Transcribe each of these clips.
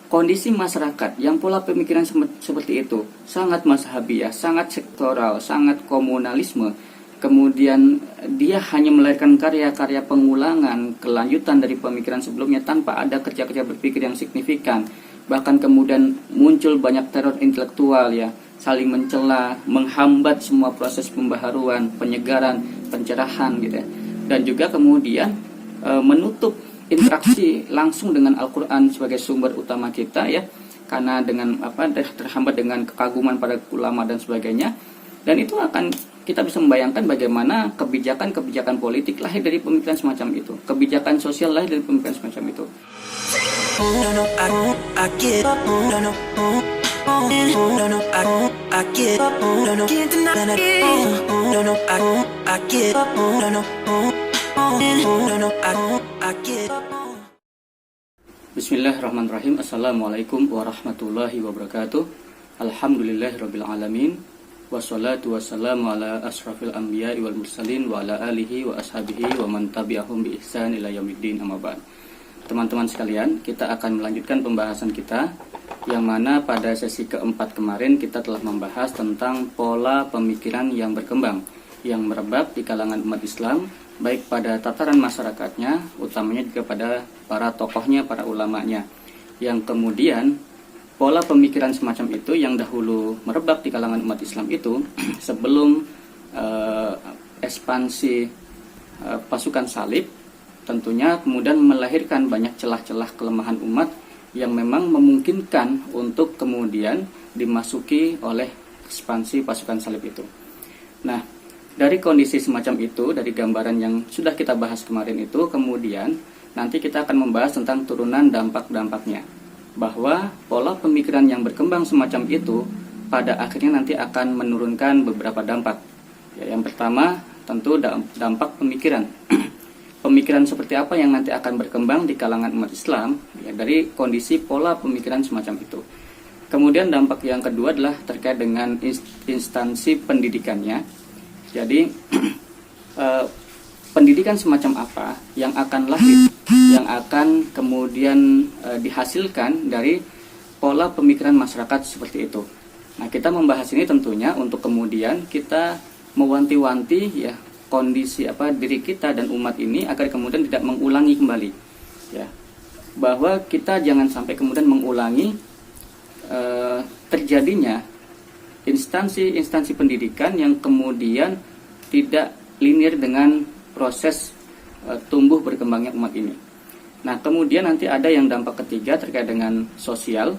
kondisi masyarakat yang pola pemikiran seperti itu sangat mazhabiyah, sangat sektoral, sangat komunalisme, kemudian dia hanya melahirkan karya-karya pengulangan, kelanjutan dari pemikiran sebelumnya tanpa ada kerja-kerja berpikir yang signifikan. Bahkan kemudian muncul banyak teror intelektual ya, saling mencela, menghambat semua proses pembaharuan, penyegaran, pencerahan gitu ya. Dan juga kemudian menutup interaksi langsung dengan Al-Quran sebagai sumber utama kita ya, karena dengan terhambat dengan kekaguman pada ulama dan sebagainya. Dan itu akan kita bisa membayangkan bagaimana kebijakan-kebijakan politik lahir dari pemikiran semacam itu, kebijakan sosial lahir dari pemikiran semacam itu. Bismillahirrahmanirrahim. Assalamualaikum warahmatullahi wabarakatuh. Alhamdulillahirabbil alamin. Wassalatu wassalamu ala asrafil anbiya'i wal mursalin wa ala alihi wa ashabihi wa man tabi'ahum bi ihsan ila yaumiddin, amma ba'd. Teman-teman sekalian, kita akan melanjutkan pembahasan kita yang mana pada sesi keempat kemarin kita telah membahas tentang pola pemikiran yang berkembang, yang merebak di kalangan umat Islam, baik pada tataran masyarakatnya, utamanya juga pada para tokohnya, para ulamanya, yang kemudian pola pemikiran semacam itu yang dahulu merebak di kalangan umat Islam itu sebelum ekspansi pasukan salib, tentunya kemudian melahirkan banyak celah-celah kelemahan umat yang memang memungkinkan untuk kemudian dimasuki oleh ekspansi pasukan salib itu. Nah, dari kondisi semacam itu, dari gambaran yang sudah kita bahas kemarin itu, kemudian nanti kita akan membahas tentang turunan dampak-dampaknya, bahwa pola pemikiran yang berkembang semacam itu pada akhirnya nanti akan menurunkan beberapa dampak. Ya, yang pertama tentu dampak pemikiran. Pemikiran seperti apa yang nanti akan berkembang di kalangan umat Islam ya, dari kondisi pola pemikiran semacam itu. Kemudian dampak yang kedua adalah terkait dengan instansi pendidikannya. Jadi pendidikan semacam apa yang akan lahir, yang akan kemudian dihasilkan dari pola pemikiran masyarakat seperti itu. Nah, kita membahas ini tentunya untuk kemudian kita mewanti-wanti ya kondisi diri kita dan umat ini agar kemudian tidak mengulangi kembali ya, bahwa kita jangan sampai kemudian mengulangi terjadinya instansi-instansi pendidikan yang kemudian tidak linear dengan proses tumbuh berkembangnya umat ini. Nah, kemudian nanti ada yang dampak ketiga terkait dengan sosial,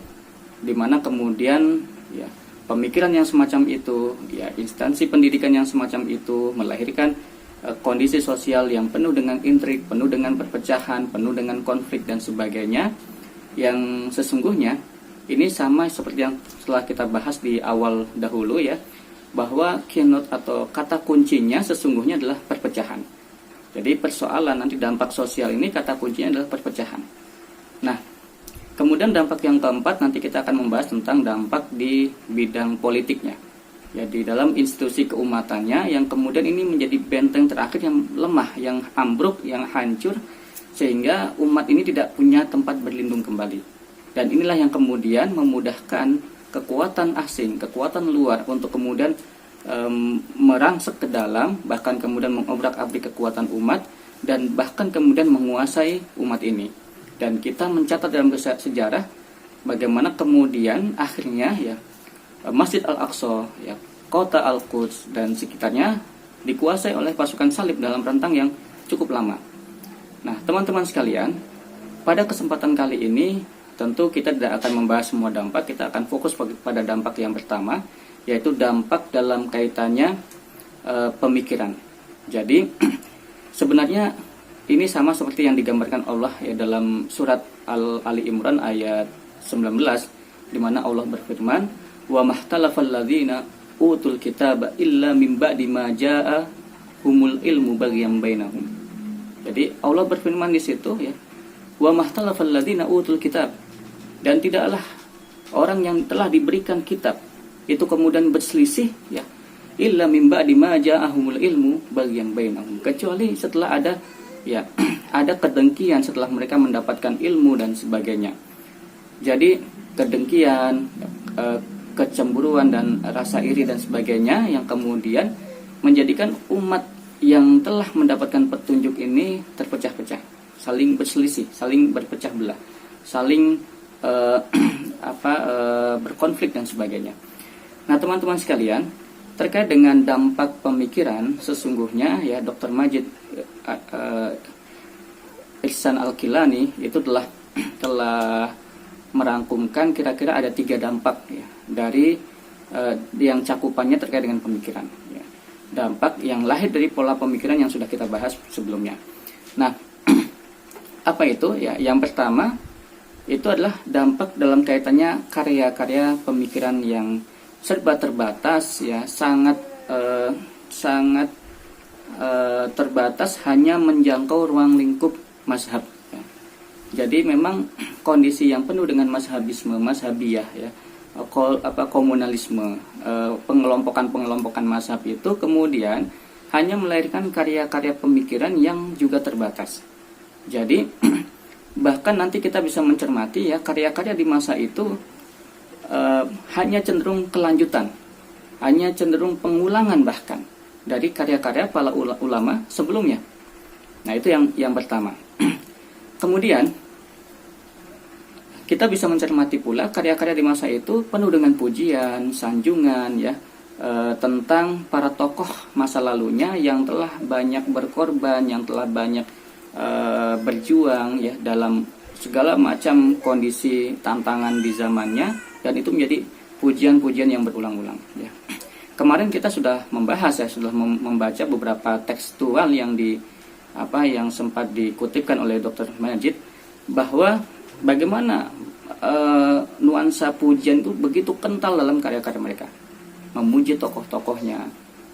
di mana kemudian ya pemikiran yang semacam itu, ya instansi pendidikan yang semacam itu melahirkan kondisi sosial yang penuh dengan intrik, penuh dengan perpecahan, penuh dengan konflik dan sebagainya, yang sesungguhnya ini sama seperti yang telah kita bahas di awal dahulu ya, bahwa keynote atau kata kuncinya sesungguhnya adalah perpecahan. Jadi persoalan nanti dampak sosial ini kata kuncinya adalah perpecahan. Nah, kemudian dampak yang keempat nanti kita akan membahas tentang dampak di bidang politiknya. Ya, di dalam institusi keumatannya yang kemudian ini menjadi benteng terakhir yang lemah, yang ambruk, yang hancur, sehingga umat ini tidak punya tempat berlindung kembali. Dan inilah yang kemudian memudahkan kekuatan asing, kekuatan luar untuk kemudian merangsek ke dalam, bahkan kemudian mengobrak-abrik kekuatan umat, dan bahkan kemudian menguasai umat ini. Dan kita mencatat dalam sejarah bagaimana kemudian akhirnya ya Masjid Al-Aqsa, ya kota Al-Quds dan sekitarnya dikuasai oleh pasukan salib dalam rentang yang cukup lama. Nah, teman-teman sekalian, pada kesempatan kali ini tentu kita tidak akan membahas semua dampak, kita akan fokus pada dampak yang pertama, yaitu dampak dalam kaitannya pemikiran. Jadi sebenarnya ini sama seperti yang digambarkan Allah ya dalam surat Ali Imran ayat 19, di mana Allah berfirman, "Wa mahtalafal ladzina utul kitaba illa mim ba'di ma ja'ahumul ilmu baghyan bainahum." Jadi Allah berfirman di situ ya, "Wa mahtalafal ladzina utul kitab." Dan tidaklah orang yang telah diberikan kitab itu kemudian berselisih ya, illa mim ba'di ma ja'ahumul ilmu baghyan bainahum, kecuali setelah ada ya ada kedengkian setelah mereka mendapatkan ilmu dan sebagainya. Jadi kedengkian, kecemburuan dan rasa iri dan sebagainya yang kemudian menjadikan umat yang telah mendapatkan petunjuk ini terpecah-pecah, saling berselisih, saling berpecah belah, saling berkonflik dan sebagainya. Nah, teman-teman sekalian, terkait dengan dampak pemikiran, sesungguhnya ya Dr. Majid Ihsan Al-Kilani itu telah merangkumkan kira-kira ada 3 dampak ya, dari yang cakupannya terkait dengan pemikiran ya. Dampak yang lahir dari pola pemikiran yang sudah kita bahas sebelumnya. Nah, apa itu ya? Yang pertama itu adalah dampak dalam kaitannya karya-karya pemikiran yang serba terbatas ya, sangat terbatas, hanya menjangkau ruang lingkup mazhab ya. Jadi memang kondisi yang penuh dengan mazhabisme, mazhabiyah ya, komunalisme, pengelompokan mazhab itu kemudian hanya melahirkan karya-karya pemikiran yang juga terbatas. Jadi bahkan nanti kita bisa mencermati ya, karya-karya di masa itu hanya cenderung kelanjutan, hanya cenderung pengulangan bahkan dari karya-karya para ulama sebelumnya. Nah, itu yang pertama. Kemudian kita bisa mencermati pula karya-karya di masa itu penuh dengan pujian, sanjungan ya, tentang para tokoh masa lalunya yang telah banyak berkorban, yang telah banyak berjuang ya dalam segala macam kondisi tantangan di zamannya, dan itu menjadi pujian-pujian yang berulang-ulang ya. Kemarin kita sudah membahas ya, sudah membaca beberapa tekstual yang sempat dikutipkan oleh Dr. Majid, bahwa bagaimana nuansa pujian itu begitu kental dalam karya-karya mereka, memuji tokoh-tokohnya.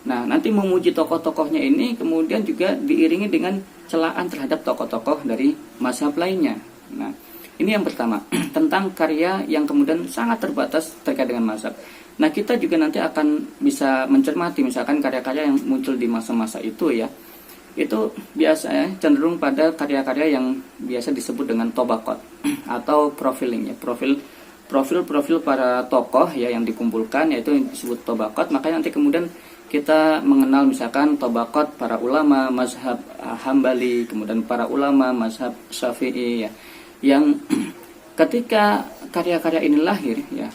Nah, nanti memuji tokoh-tokohnya ini kemudian juga diiringi dengan celaan terhadap tokoh-tokoh dari mazhab lainnya. Nah, ini yang pertama tentang karya yang kemudian sangat terbatas terkait dengan mazhab. Nah, kita juga nanti akan bisa mencermati misalkan karya-karya yang muncul di masa-masa itu ya, itu biasanya cenderung pada karya-karya yang biasa disebut dengan tobakot atau profiling ya, profil para tokoh ya yang dikumpulkan, yaitu yang disebut tobakot. Makanya nanti kemudian kita mengenal misalkan tobakot para ulama mazhab Hambali, kemudian para ulama mazhab Syafi'i ya, yang ketika karya-karya ini lahir ya,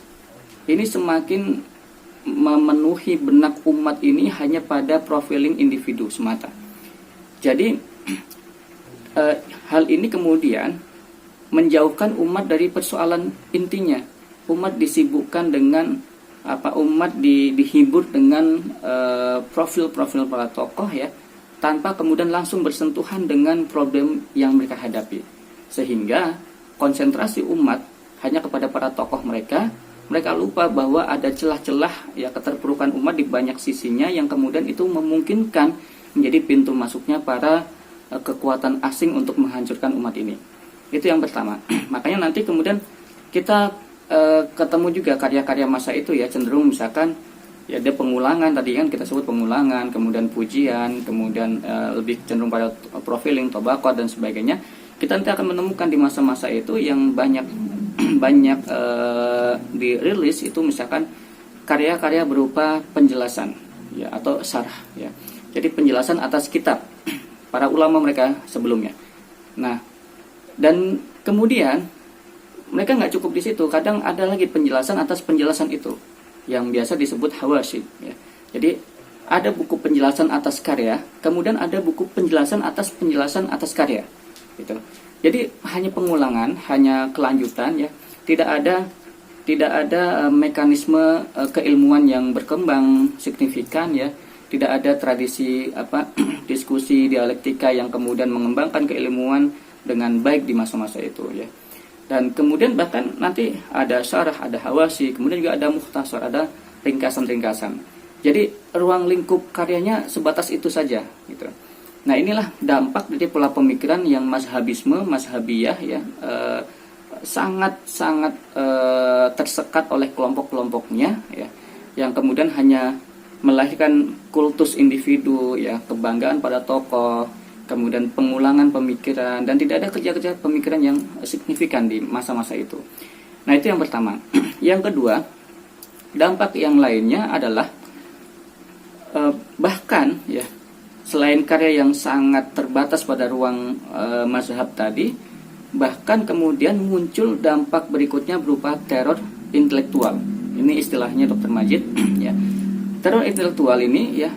ini semakin memenuhi benak umat ini hanya pada profiling individu semata. Jadi hal ini kemudian menjauhkan umat dari persoalan intinya. Umat disibukkan dengan umat dihibur dengan profil-profil para tokoh ya, tanpa kemudian langsung bersentuhan dengan problem yang mereka hadapi. Sehingga konsentrasi umat hanya kepada para tokoh mereka lupa bahwa ada celah-celah ya, keterpurukan umat di banyak sisinya, yang kemudian itu memungkinkan menjadi pintu masuknya para kekuatan asing untuk menghancurkan umat ini. Itu yang pertama. Makanya nanti kemudian kita ketemu juga karya-karya masa itu ya, cenderung misalkan ya dia pengulangan, tadi kan kita sebut pengulangan, kemudian pujian, kemudian lebih cenderung pada profiling, tobakot dan sebagainya. Kita nanti akan menemukan di masa-masa itu yang banyak dirilis itu misalkan karya-karya berupa penjelasan ya, atau syarah ya. Jadi penjelasan atas kitab para ulama mereka sebelumnya. Nah, dan kemudian mereka nggak cukup di situ, kadang ada lagi penjelasan atas penjelasan itu yang biasa disebut hawashi ya. Jadi ada buku penjelasan atas karya, kemudian ada buku penjelasan atas karya gitu. Jadi hanya pengulangan, hanya kelanjutan ya. Tidak ada mekanisme keilmuan yang berkembang signifikan ya. Tidak ada tradisi diskusi dialektika yang kemudian mengembangkan keilmuan dengan baik di masa-masa itu ya. Dan kemudian bahkan nanti ada syarah, ada hawashi, kemudian juga ada mukhtasar, ada ringkasan-ringkasan. Jadi ruang lingkup karyanya sebatas itu saja gitu. Nah, inilah dampak dari pola pemikiran yang mazhabisme, mazhabiyah ya, sangat tersekat oleh kelompok-kelompoknya ya, yang kemudian hanya melahirkan kultus individu ya, kebanggaan pada tokoh, kemudian pengulangan pemikiran, dan tidak ada kerja-kerja pemikiran yang signifikan di masa-masa itu. Nah, itu yang pertama. Yang kedua, dampak yang lainnya adalah bahkan ya, selain karya yang sangat terbatas pada ruang mazhab tadi, bahkan kemudian muncul dampak berikutnya berupa teror intelektual. Ini istilahnya Dr. Majid ya. Teror intelektual ini ya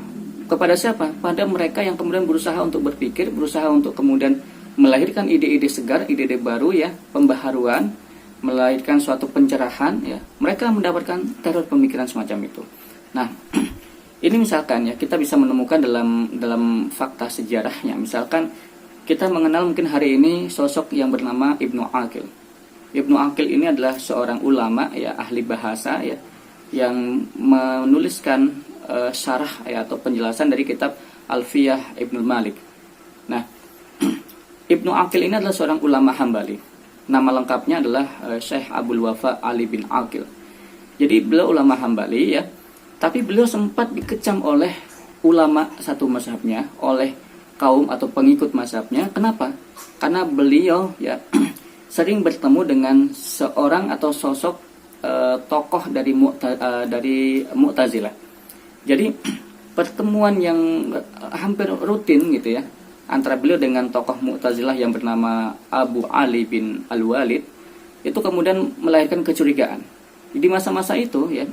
kepada siapa? Pada mereka yang kemudian berusaha untuk berpikir, berusaha untuk kemudian melahirkan ide-ide segar, ide-ide baru ya, pembaharuan, melahirkan suatu pencerahan ya. Mereka mendapatkan teror pemikiran semacam itu. Nah, ini misalkan ya, kita bisa menemukan dalam fakta sejarahnya. Misalkan kita mengenal mungkin hari ini sosok yang bernama Ibnu Aqil. Ibnu Aqil ini adalah seorang ulama ya, ahli bahasa ya, yang menuliskan syarah ya, atau penjelasan dari kitab Alfiyah Ibnu Malik. Nah, Ibnu Aqil ini adalah seorang ulama Hambali. Nama lengkapnya adalah Syekh Abdul Wafa Ali bin Aqil. Jadi beliau ulama Hambali ya, tapi beliau sempat dikecam oleh ulama satu mazhabnya, oleh kaum atau pengikut mazhabnya. Kenapa? Karena beliau ya sering bertemu dengan seorang atau sosok tokoh dari Mu'tazilah. Jadi pertemuan yang hampir rutin gitu ya antara beliau dengan tokoh Mu'tazilah yang bernama Abu Ali bin Al-Walid itu kemudian melahirkan kecurigaan. Di masa-masa itu ya,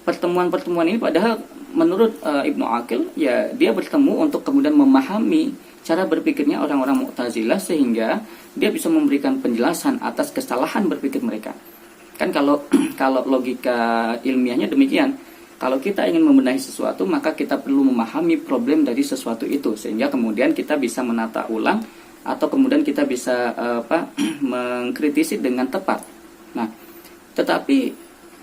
pertemuan-pertemuan ini padahal menurut Ibnu Aqil ya, dia bertemu untuk kemudian memahami cara berpikirnya orang-orang Mu'tazilah sehingga dia bisa memberikan penjelasan atas kesalahan berpikir mereka. Kan kalau logika ilmiahnya demikian. Kalau kita ingin membenahi sesuatu, maka kita perlu memahami problem dari sesuatu itu sehingga kemudian kita bisa menata ulang atau kemudian kita bisa mengkritisi dengan tepat. Nah, tetapi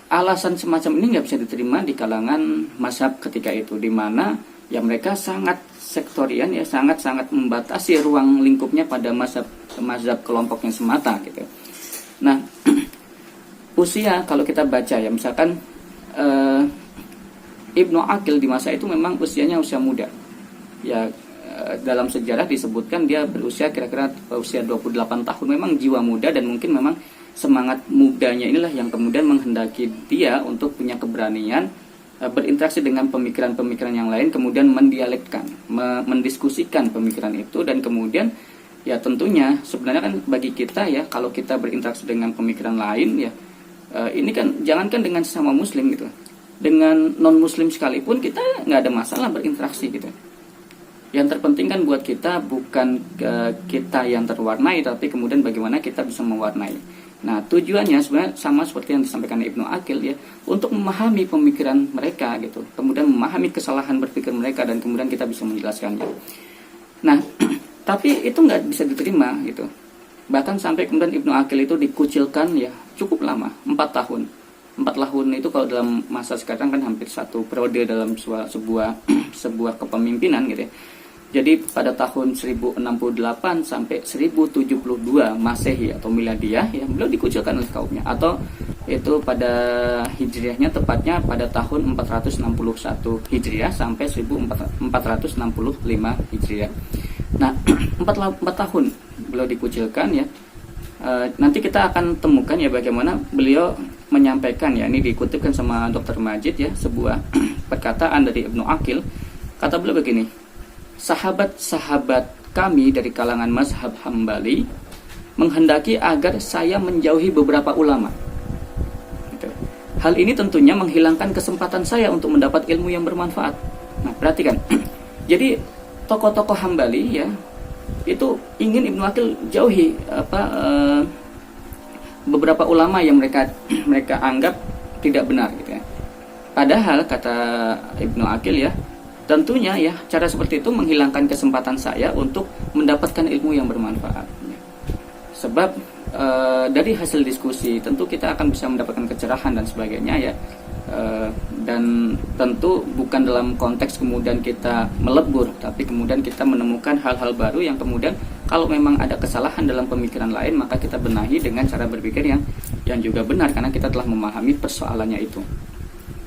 alasan semacam ini nggak bisa diterima di kalangan mazhab ketika itu, di mana ya mereka sangat sektorian ya, sangat membatasi ruang lingkupnya pada mazhab kelompoknya semata gitu. Nah, usia kalau kita baca ya, misalkan Ibnu Aqil di masa itu memang usianya usia muda. Ya, dalam sejarah disebutkan dia berusia kira-kira usia 28 tahun. Memang jiwa muda dan mungkin memang semangat mudanya inilah yang kemudian menghendaki dia untuk punya keberanian berinteraksi dengan pemikiran-pemikiran yang lain, kemudian mendialekkan, mendiskusikan pemikiran itu, dan kemudian ya tentunya sebenarnya kan bagi kita ya, kalau kita berinteraksi dengan pemikiran lain ya, ini kan jangankan dengan sesama muslim gitu, dengan non muslim sekalipun kita nggak ada masalah berinteraksi gitu. Yang terpenting kan buat kita bukan kita yang terwarnai, tapi kemudian bagaimana kita bisa mewarnai. Nah, tujuannya sebenarnya sama seperti yang disampaikan Ibnu Aqil ya, untuk memahami pemikiran mereka gitu, kemudian memahami kesalahan berpikir mereka dan kemudian kita bisa menjelaskannya. Nah, tapi itu nggak bisa diterima gitu. Bahkan sampai kemudian Ibnu Aqil itu dikucilkan ya cukup lama, 4 tahun. 4 tahun itu kalau dalam masa sekarang kan hampir satu periode dalam sebuah kepemimpinan gitu ya. Jadi pada tahun 1068 sampai 1072 Masehi atau Miladiah ya, beliau dikucilkan oleh kaumnya, atau itu pada Hijriahnya tepatnya pada tahun 461 Hijriah sampai 1465 Hijriah. Nah, 4 tahun beliau dikucilkan ya. Nanti kita akan temukan ya bagaimana beliau menyampaikan ya, ini dikutipkan sama Dr. Majid ya, sebuah perkataan dari Ibnu Aqil. Kata beliau begini, sahabat-sahabat kami dari kalangan mazhab Hambali menghendaki agar saya menjauhi beberapa ulama. Gitu. Hal ini tentunya menghilangkan kesempatan saya untuk mendapat ilmu yang bermanfaat. Nah, perhatikan. Jadi tokoh-tokoh Hambali ya itu ingin Ibnu Aqil jauhi beberapa ulama yang mereka anggap tidak benar gitu ya. Padahal kata Ibnu Aqil ya, tentunya ya cara seperti itu menghilangkan kesempatan saya untuk mendapatkan ilmu yang bermanfaat. Sebab dari hasil diskusi tentu kita akan bisa mendapatkan kecerahan dan sebagainya ya. Dan tentu bukan dalam konteks kemudian kita melebur, tapi kemudian kita menemukan hal-hal baru yang kemudian kalau memang ada kesalahan dalam pemikiran lain, maka kita benahi dengan cara berpikir yang juga benar karena kita telah memahami persoalannya itu.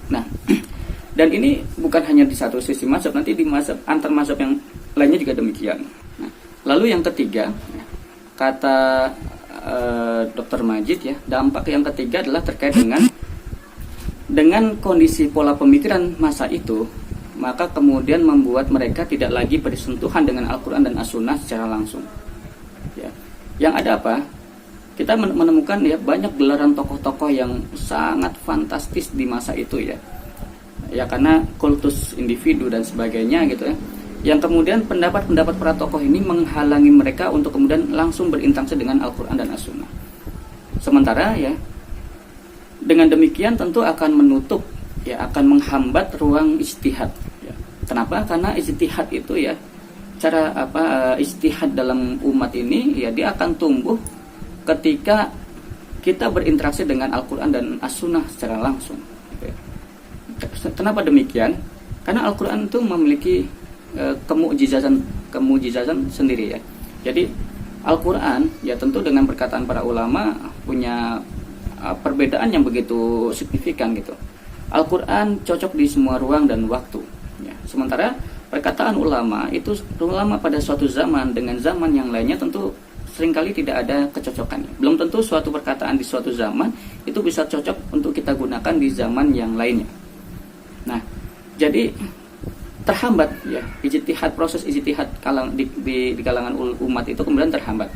Nah, dan ini bukan hanya di satu sisi mazhab, nanti di mazhab antar mazhab yang lainnya juga demikian. Nah, lalu yang ketiga, kata Dr. Majid ya, dampak yang ketiga adalah terkait dengan kondisi pola pemikiran masa itu, maka kemudian membuat mereka tidak lagi bersentuhan dengan Al-Quran dan As-Sunnah secara langsung. Ya. Yang ada apa? Kita menemukan ya banyak gelaran tokoh-tokoh yang sangat fantastis di masa itu ya. Ya karena kultus individu dan sebagainya gitu ya. Yang kemudian pendapat-pendapat para tokoh ini menghalangi mereka untuk kemudian langsung berinteraksi dengan Al-Quran dan As-Sunnah. Sementara ya, dengan demikian tentu akan menutup ya, akan menghambat ruang ijtihad ya. Kenapa? Karena ijtihad itu ya, cara ijtihad dalam umat ini ya, dia akan tumbuh ketika kita berinteraksi dengan Al-Quran dan As-Sunnah secara langsung gitu ya. Kenapa demikian? Karena Al-Quran itu memiliki kemujizatan sendiri ya. Jadi Al-Quran ya tentu dengan perkataan para ulama punya perbedaan yang begitu signifikan gitu. Al-Quran cocok di semua ruang dan waktu ya. Sementara perkataan ulama itu, ulama pada suatu zaman dengan zaman yang lainnya tentu seringkali tidak ada kecocokannya. Belum tentu suatu perkataan di suatu zaman itu bisa cocok untuk kita gunakan di zaman yang lainnya. Nah, jadi terhambat ya ijtihad, proses ijtihad di kalangan umat itu kemudian terhambat.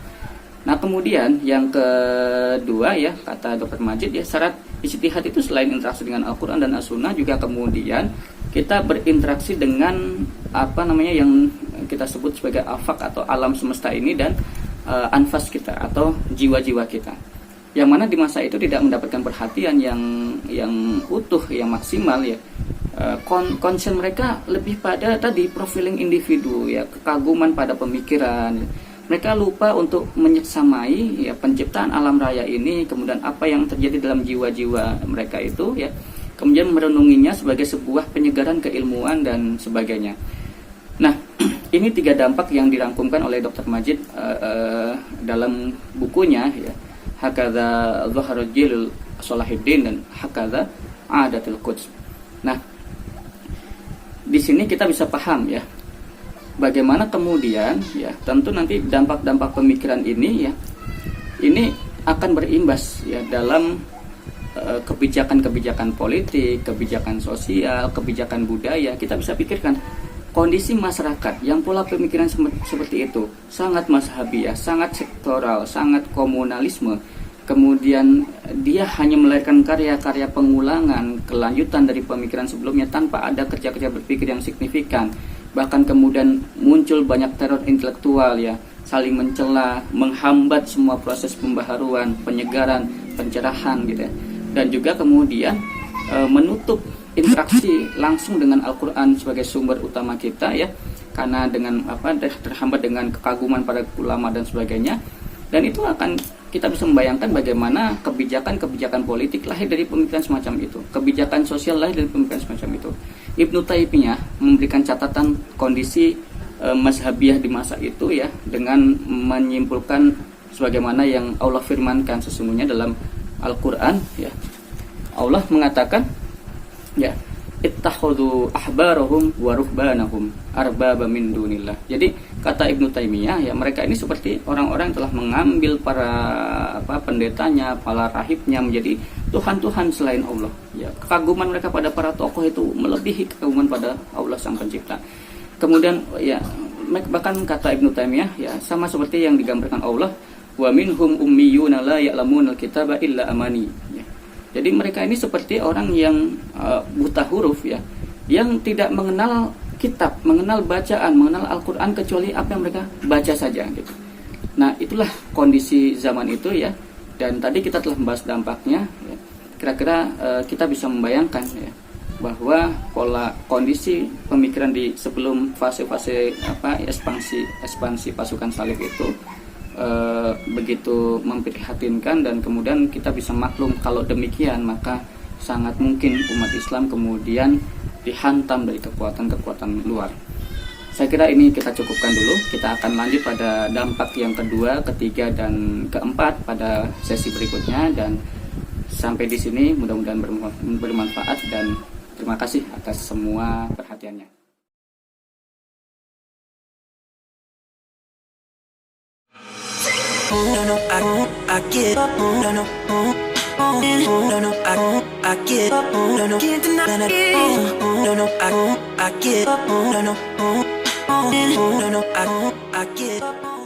Nah, kemudian yang kedua ya, kata Dr. Majid ya, syarat ijtihad itu selain interaksi dengan Al-Quran dan As-Sunnah juga kemudian kita berinteraksi dengan yang kita sebut sebagai afak atau alam semesta ini dan anfas kita atau jiwa-jiwa kita, yang mana di masa itu tidak mendapatkan perhatian yang utuh, yang maksimal ya. Concern mereka lebih pada tadi profiling individu ya, kekaguman pada pemikiran. Mereka lupa untuk menyeksamai ya penciptaan alam raya ini, kemudian apa yang terjadi dalam jiwa-jiwa mereka itu ya, kemudian merenunginya sebagai sebuah penyegaran keilmuan dan sebagainya. Nah, ini 3 dampak yang dirangkumkan oleh Dr. Majid dalam bukunya ya, Hakadha Zuharujil Salahuddin dan Hakadha Adatul Quds. Nah, di sini kita bisa paham ya, bagaimana kemudian ya, tentu nanti dampak-dampak pemikiran ini ya, ini akan berimbas ya dalam kebijakan-kebijakan politik, kebijakan sosial, kebijakan budaya. Kita bisa pikirkan kondisi masyarakat yang pola pemikiran seperti itu sangat mazhabiyah, sangat sektoral, sangat komunalisme. Kemudian dia hanya melahirkan karya-karya pengulangan, kelanjutan dari pemikiran sebelumnya tanpa ada kerja-kerja berpikir yang signifikan. Bahkan kemudian muncul banyak teror intelektual ya, saling mencela, menghambat semua proses pembaharuan, penyegaran, pencerahan gitu ya. Dan juga kemudian menutup interaksi langsung dengan Al-Quran sebagai sumber utama kita ya, karena dengan terhambat dengan kekaguman pada ulama dan sebagainya. Dan itu akan kita bisa membayangkan bagaimana kebijakan-kebijakan politik lahir dari pemikiran semacam itu, kebijakan sosial lahir dari pemikiran semacam itu. Ibnu Taimiyah memberikan catatan kondisi mazhabiyah di masa itu ya, dengan menyimpulkan sebagaimana yang Allah firmankan sesungguhnya dalam Al-Quran ya. Allah mengatakan ya, ittakhadhu ahbarahum wa ruhbanahum arbaba min dunillah. Jadi kata Ibnu Taimiyah ya, mereka ini seperti orang-orang yang telah mengambil para pendetanya, para rahibnya menjadi tuhan-tuhan selain Allah. Ya, kekaguman mereka pada para tokoh itu melebihi kekaguman pada Allah Sang Pencipta. Kemudian ya, bahkan kata Ibnu Taimiyah ya, sama seperti yang digambarkan Allah, wa minhum ummiyuna la ya'lamunal kitaba illa amani. Ya. Jadi mereka ini seperti orang yang buta huruf ya, yang tidak mengenal kitab, mengenal bacaan, mengenal Al-Quran kecuali apa yang mereka baca saja gitu. Nah, itulah kondisi zaman itu ya. Dan tadi kita telah membahas dampaknya ya. Kira-kira kita bisa membayangkan ya, bahwa pola kondisi pemikiran di sebelum fase-fase ekspansi pasukan salib itu begitu memprihatinkan, dan kemudian kita bisa maklum kalau demikian maka sangat mungkin umat Islam kemudian dihantam dari kekuatan-kekuatan luar. Saya kira ini kita cukupkan dulu. Kita akan lanjut pada dampak yang kedua, ketiga, dan keempat pada sesi berikutnya. Dan sampai di sini mudah-mudahan bermanfaat, dan terima kasih atas semua perhatiannya. I get up, no, no, no, no, I get up, no, no, can't deny that, no, no, I get up, no, no, no, no, I get up.